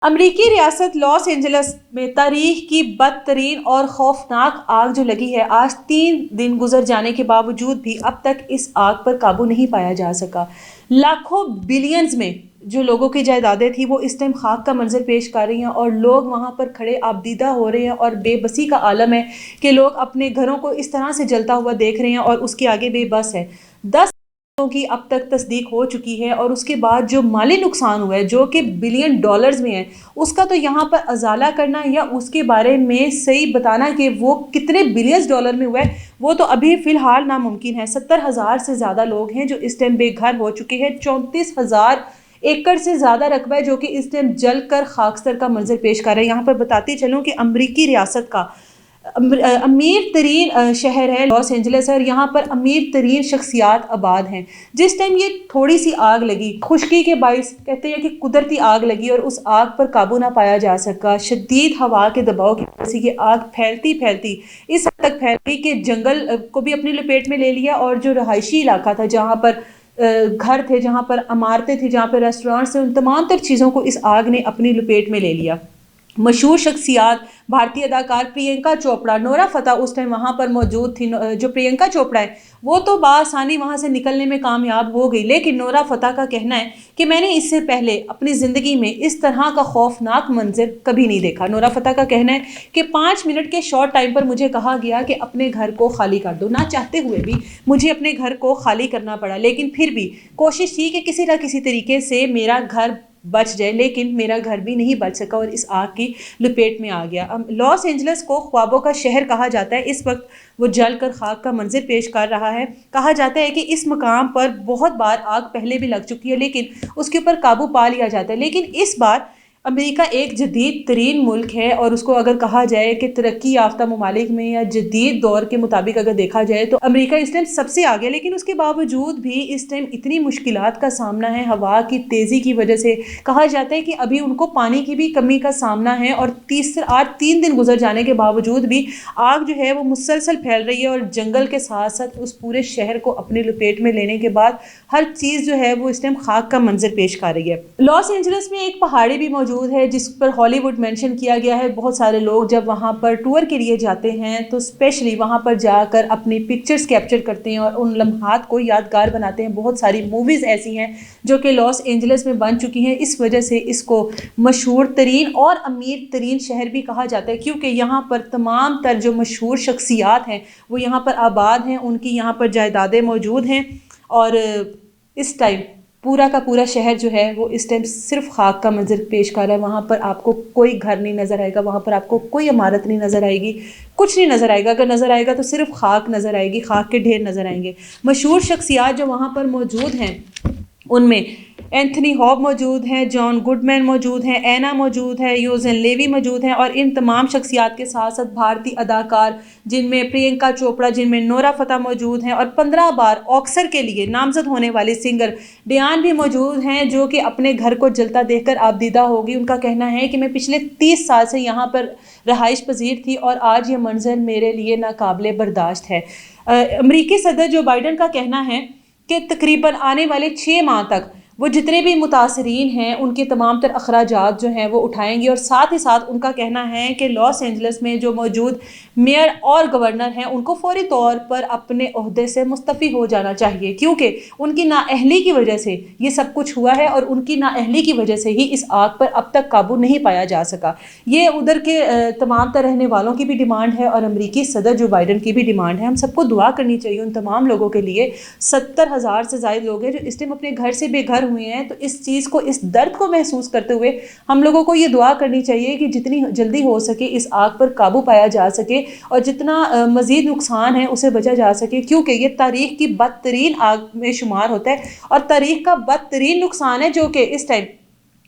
امریکی ریاست Los Angeles میں تاریخ کی بدترین اور خوفناک آگ جو لگی ہے، آج 3 دن گزر جانے کے باوجود بھی اب تک اس آگ پر قابو نہیں پایا جا سکا۔ لاکھوں بلینز میں جو لوگوں کی جائیدادیں تھیں وہ اس ٹائم خاک کا منظر پیش کر رہی ہیں اور لوگ وہاں پر کھڑے آبدیدہ ہو رہے ہیں اور بے بسی کا عالم ہے کہ لوگ اپنے گھروں کو اس طرح سے جلتا ہوا دیکھ رہے ہیں اور اس کے آگے بے بس ہے۔ 10 کی اب تک تصدیق ہو چکی ہے اور اس کے بعد جو مالی نقصان ہوا ہے جو کہ بلین ڈالرز میں ہے، اس کا تو یہاں پر ازالہ کرنا یا اس کے بارے میں صحیح بتانا کہ وہ کتنے بلین ڈالر میں ہوا ہے وہ تو ابھی فی الحال ناممکن ہے۔ 70,000 سے زیادہ لوگ ہیں جو اس ٹائم بے گھر ہو چکے ہیں۔ 34,000 ایکڑ سے زیادہ رقبہ ہے جو کہ اس ٹائم جل کر خاکستر کا منظر پیش کر رہا ہے۔ یہاں پر بتاتی چلوں کہ امریکی ریاست کا امیر ترین شہر ہے لاس اینجلس ہے اور یہاں پر امیر ترین شخصیات آباد ہیں۔ جس ٹائم یہ تھوڑی سی آگ لگی، خشکی کے باعث کہتے ہیں کہ قدرتی آگ لگی اور اس آگ پر قابو نہ پایا جا سکا، شدید ہوا کے دباؤ کی وجہ سے یہ آگ پھیلتی اس حد تک پھیل گئی کہ جنگل کو بھی اپنی لپیٹ میں لے لیا اور جو رہائشی علاقہ تھا جہاں پر گھر تھے، جہاں پر عمارتیں تھیں، جہاں پر ریسٹورانٹس تھے، ان تمام تر چیزوں کو اس آگ نے اپنی لپیٹ میں لے لیا۔ مشہور شخصیات بھارتی اداکار پرینکا چوپڑا، نورا فتح اس ٹائم وہاں پر موجود تھی۔ جو پرینکا چوپڑا ہے وہ تو بآسانی وہاں سے نکلنے میں کامیاب ہو گئی، لیکن نورا فتح کا کہنا ہے کہ میں نے اس سے پہلے اپنی زندگی میں اس طرح کا خوفناک منظر کبھی نہیں دیکھا۔ نورا فتح کا کہنا ہے کہ 5 منٹ کے شارٹ ٹائم پر مجھے کہا گیا کہ اپنے گھر کو خالی کر دو، نہ چاہتے ہوئے بھی مجھے اپنے گھر کو خالی کرنا پڑا، لیکن پھر بھی کوشش تھی کہ کسی نہ کسی طریقے سے میرا گھر بچ جائے، لیکن میرا گھر بھی نہیں بچ سکا اور اس آگ کی لپیٹ میں آ گیا۔ لاس اینجلس کو خوابوں کا شہر کہا جاتا ہے، اس وقت وہ جل کر خاک کا منظر پیش کر رہا ہے۔ کہا جاتا ہے کہ اس مقام پر بہت بار آگ پہلے بھی لگ چکی ہے لیکن اس کے اوپر قابو پا لیا جاتا ہے، لیکن اس بار امریکہ ایک جدید ترین ملک ہے اور اس کو اگر کہا جائے کہ ترقی یافتہ ممالک میں یا جدید دور کے مطابق اگر دیکھا جائے تو امریکہ اس ٹائم سب سے آگے، لیکن اس کے باوجود بھی اس ٹائم اتنی مشکلات کا سامنا ہے ہوا کی تیزی کی وجہ سے۔ کہا جاتا ہے کہ ابھی ان کو پانی کی بھی کمی کا سامنا ہے اور آج 3 دن گزر جانے کے باوجود بھی آگ جو ہے وہ مسلسل پھیل رہی ہے اور جنگل کے ساتھ ساتھ اس پورے شہر کو اپنی لپیٹ میں لینے کے بعد ہر چیز جو ہے وہ اس ٹائم خاک کا منظر پیش کر رہی ہے۔ لاس اینجلس میں ایک پہاڑی بھی موجود ہے جس پر ہالی ووڈ مینشن کیا گیا ہے۔ بہت سارے لوگ جب وہاں پر ٹور کے لیے جاتے ہیں تو اسپیشلی وہاں پر جا کر اپنی پکچرز کیپچر کرتے ہیں اور ان لمحات کو یادگار بناتے ہیں۔ بہت ساری موویز ایسی ہیں جو کہ لاس اینجلس میں بن چکی ہیں، اس وجہ سے اس کو مشہور ترین اور امیر ترین شہر بھی کہا جاتا ہے، کیونکہ یہاں پر تمام تر جو مشہور شخصیات ہیں وہ یہاں پر آباد ہیں، ان کی یہاں پر جائیدادیں موجود ہیں اور اس ٹائم پورا کا پورا شہر جو ہے وہ اس ٹائم صرف خاک کا منظر پیش کر رہا ہے۔ وہاں پر آپ کو کوئی گھر نہیں نظر آئے گا، وہاں پر آپ کو کوئی عمارت نہیں نظر آئے گی، کچھ نہیں نظر آئے گا، اگر نظر آئے گا تو صرف خاک نظر آئے گی، خاک کے ڈھیر نظر آئیں گے۔ مشہور شخصیات جو وہاں پر موجود ہیں ان میں اینتھنی ہاپ موجود ہیں، جان گڈمین موجود ہیں، اینا موجود ہے، یوزن لیوی موجود ہیں اور ان تمام شخصیات کے ساتھ ساتھ بھارتی اداکار جن میں پرینکا چوپڑا، جن میں نورا فتح موجود ہیں اور 15 بار آسکر کے لیے نامزد ہونے والی سنگر ڈیان بھی موجود ہیں جو کہ اپنے گھر کو جلتا دیکھ کر آبدیدہ ہوگی۔ ان کا کہنا ہے کہ میں پچھلے 30 سال سے یہاں پر رہائش پذیر تھی اور آج یہ منظر میرے لیے ناقابل برداشت ہے۔ امریکی صدر جو بائیڈن کا کہنا ہے کہ تقریباً آنے والے 6 ماہ تک وہ جتنے بھی متاثرین ہیں ان کے تمام تر اخراجات جو ہیں وہ اٹھائیں گے اور ساتھ ہی ساتھ ان کا کہنا ہے کہ لاس اینجلس میں جو موجود میئر اور گورنر ہیں ان کو فوری طور پر اپنے عہدے سے مستعفی ہو جانا چاہیے، کیونکہ ان کی نااہلی کی وجہ سے یہ سب کچھ ہوا ہے اور ان کی نااہلی کی وجہ سے ہی اس آگ پر اب تک قابو نہیں پایا جا سکا۔ یہ ادھر کے تمام تر رہنے والوں کی بھی ڈیمانڈ ہے اور امریکی صدر جو بائیڈن کی بھی ڈیمانڈ ہے۔ ہم سب کو دعا کرنی چاہیے ان تمام لوگوں کے لیے۔ 70,000 سے زائد لوگ ہیں جو اس ٹائم اپنے گھر سے بے گھر ہوئے ہیں، تو اس چیز کو، اس درد کو محسوس کرتے ہوئے ہم لوگوں کو یہ دعا کرنی چاہیے کہ جتنی جلدی ہو سکے اس آگ پر قابو پایا جا سکے اور جتنا مزید نقصان ہے اسے بچا جا سکے، کیونکہ یہ تاریخ کی بدترین آگ میں شمار ہوتا ہے اور تاریخ کا بدترین نقصان ہے جو کہ اس ٹائم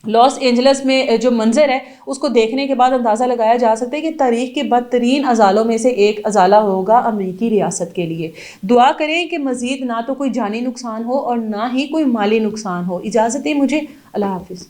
لاس اینجلس میں جو منظر ہے اس کو دیکھنے کے بعد اندازہ لگایا جا سکتا ہے کہ تاریخ کے بدترین ازالوں میں سے ایک ازالہ ہوگا امریکی ریاست کے لیے۔ دعا کریں کہ مزید نہ تو کوئی جانی نقصان ہو اور نہ ہی کوئی مالی نقصان ہو۔ اجازت دیں مجھے، اللہ حافظ۔